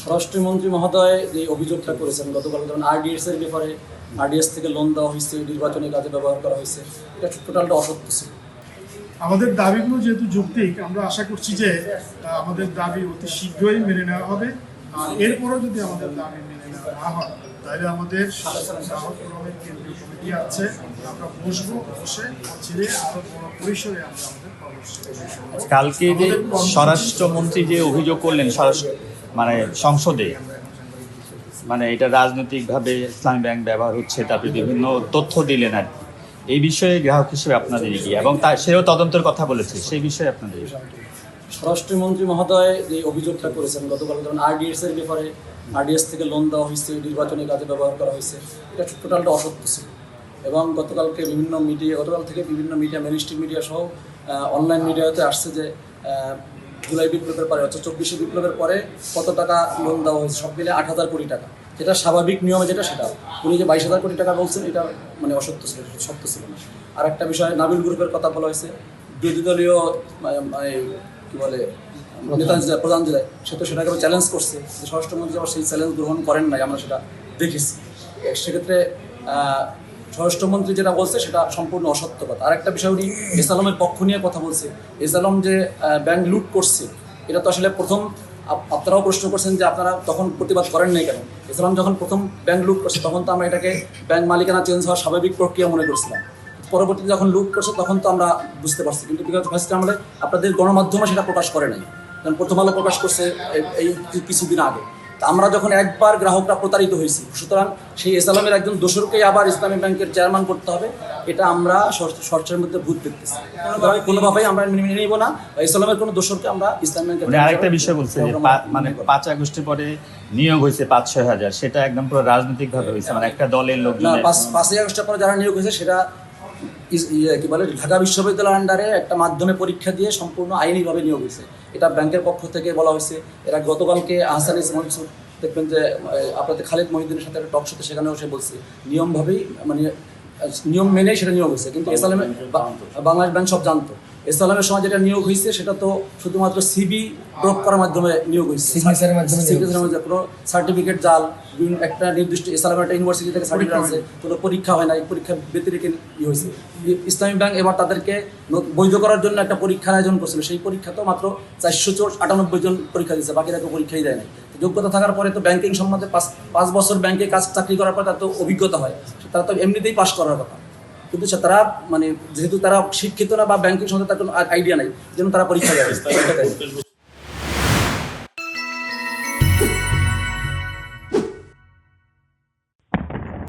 স্বরাষ্ট্রমন্ত্রী মহোদয় যে অভিযোগটা করেছেন গতকাল, যেমন আরডিএস এর ব্যাপারে আরডিএস থেকে লোন দেওয়া হয়েছে, নির্বাচনী কাজে ব্যবহার করা হয়েছে, এটা টোটালটা অসত্য ছিল। আমাদের দাবিগুলো যেহেতু যৌক্তিক, আমরা আশা করছি যে আমাদের দাবি অতি শীঘ্রই মেনে নেওয়া হবে। আর এরপরও যদি আমাদের দাবি মেনে নেওয়া না হয়, তাহলে আমাদের কেন্দ্রীয় কমিটি আছে, আমরা বসবো, বসে ছেড়ে আরো বড় পরিসরে আমরা আমাদের কর্মসূচি। কালকে যে স্বরাষ্ট্রমন্ত্রী যে অভিযোগ করলেন মানে সংসদে, মানে এটা রাজনৈতিকভাবে ইসলামী ব্যাংক ব্যবহার হচ্ছে, তারপরে বিভিন্ন তথ্য দিলেন আর কি, এই বিষয়ে গ্রাহক হিসেবে আপনাদের কি, এবং সেও তদন্তের কথা বলেছে, সেই বিষয়ে আপনাদের স্বরাষ্ট্রমন্ত্রী মহোদয় যে অভিযোগটা করেছেন গতকাল, যেমন আরডিএস এর ব্যাপারে আরডিএস থেকে লোন দেওয়া হয়েছে, নির্বাচনী কাজে ব্যবহার করা হয়েছে, এটা টোটালটা অসত্য ছিল। এবং গতকাল থেকে বিভিন্ন মিডিয়া মেনস্ট্রিম মিডিয়া সহ অনলাইন মিডিয়াতে আসছে যে জুলাই বিপ্লবের পরে, অর্থাৎ 24শে বিপ্লবের পরে কত টাকা লোন দেওয়া হয়েছে, সব মিলে 8,000 কোটি টাকা, যেটা স্বাভাবিক নিয়মে যেটা সেটা। উনি যে 22,000 কোটি টাকা বলছেন, এটা মানে অসত্য ছিল, সত্য ছিল না। আর একটা বিষয়, নাবিল গ্রুপের কথা বলা হয়েছে, বিরোধী দলীয় কী বলে নেতা প্রধান জেলায়, সে তো সেটাকে চ্যালেঞ্জ করছে যে স্বরাষ্ট্রমন্ত্রী আবার সেই চ্যালেঞ্জ গ্রহণ করেন নাই, আমরা সেটা দেখেছি। সেক্ষেত্রে স্বরাষ্ট্রমন্ত্রী যেটা বলছে সেটা সম্পূর্ণ অসত্য কথা। আর একটা বিষয়, উনি এস আলমের পক্ষ নিয়ে কথা বলছে। এস আলম যে ব্যাংক লুট করছে, এটা তো আসলে প্রথম আপনারাও প্রশ্ন করছেন যে আপনারা তখন প্রতিবাদ করেন নাই কেন। এস আলম যখন প্রথম ব্যাংক লুট করছে, তখন তো আমরা এটাকে ব্যাংক মালিকানা চেঞ্জ হওয়ার স্বাভাবিক প্রক্রিয়া মনে করছিলাম। পরবর্তীতে যখন লুট করছে তখন তো আমরা বুঝতে পারছি, কিন্তু বিগত ফার্স্টে আমলে আপনাদের গণমাধ্যমে সেটা প্রকাশ করে নাই, কারণ প্রথম আলো প্রকাশ করছে এই কিছুদিন আগে। তা আমরা যখন একবার গ্রাহকরা প্রতারিত হয়েছি, সুতরাং সেই এস আলমের একজন দোসরকেই আবার ইসলামী ব্যাংকের চেয়ারম্যান করতে হবে, এটা আমরা শর্তের মধ্যে ভূত দেখতেছি। কোনোভাবেই আমরা মেনে নিব না এস আলমের কোনো দোসরকে আমরা ইসলামী ব্যাংকের। আরেকটা বিষয় বলছে যে মানে 5 আগস্টের পরে নিয়োগ হয়েছে 5-6 হাজার, সেটা একদম পুরো রাজনৈতিকভাবে হয়েছে, মানে একটা দলের লোক না। 5 আগস্টের পরে যারা নিয়োগ হয়েছে সেটা কি বলে ঢাকা বিশ্ববিদ্যালয়ের আন্ডারে একটা মাধ্যমে পরীক্ষা দিয়ে সম্পূর্ণ আইনিভাবে নিয়োগ হয়েছে, এটা ব্যাংকের পক্ষ থেকে বলা হয়েছে। এরা গতকালকে আহসান মনসুর দেখবেন যে আপনাদের খালিদ মহিউদ্দিনের সাথে একটা টক শোতে, সেখানেও সে বলছে নিয়মভাবেই, মানে নিয়ম মেনেই সেটা নিয়োগ হয়েছে। কিন্তু এস আলমের বাংলাদেশ ব্যাংক সব জানতো, এস আলমের সময় যেটা নিয়োগ হয়েছে সেটা তো শুধুমাত্র সিবি প্রয়োগ করার মাধ্যমে নিয়োগ হয়েছে, সিগনেচারের মাধ্যমে কোনো সার্টিফিকেট জাল, একটা নির্দিষ্ট এস আলমের একটা ইউনিভার্সিটি থেকে সার্টিফিকেট আছে, কোনো পরীক্ষা হয় না, এই পরীক্ষা ব্যতিরেকে হয়েছে। ইসলামী ব্যাংক এবার তাদেরকে বৈধ করার জন্য একটা পরীক্ষার আয়োজন করছিল, সেই পরীক্ষা তো মাত্র 498 জন পরীক্ষা দিচ্ছে, বাকিরা কেউ পরীক্ষাই দেয় নাই। যোগ্যতা থাকার পরে তো ব্যাংকিং সম্বন্ধে 5 বছর ব্যাংকে চাকরি করার পর তার তো অভিজ্ঞতা হয়, তারা তো এমনিতেই পাস করার কথা। কিন্তু তারা মানে যেহেতু তারা শিক্ষিত না বা ব্যাংকিং সম্বন্ধে তার কোনো আইডিয়া নাই, যেন তারা পরীক্ষা দেয়।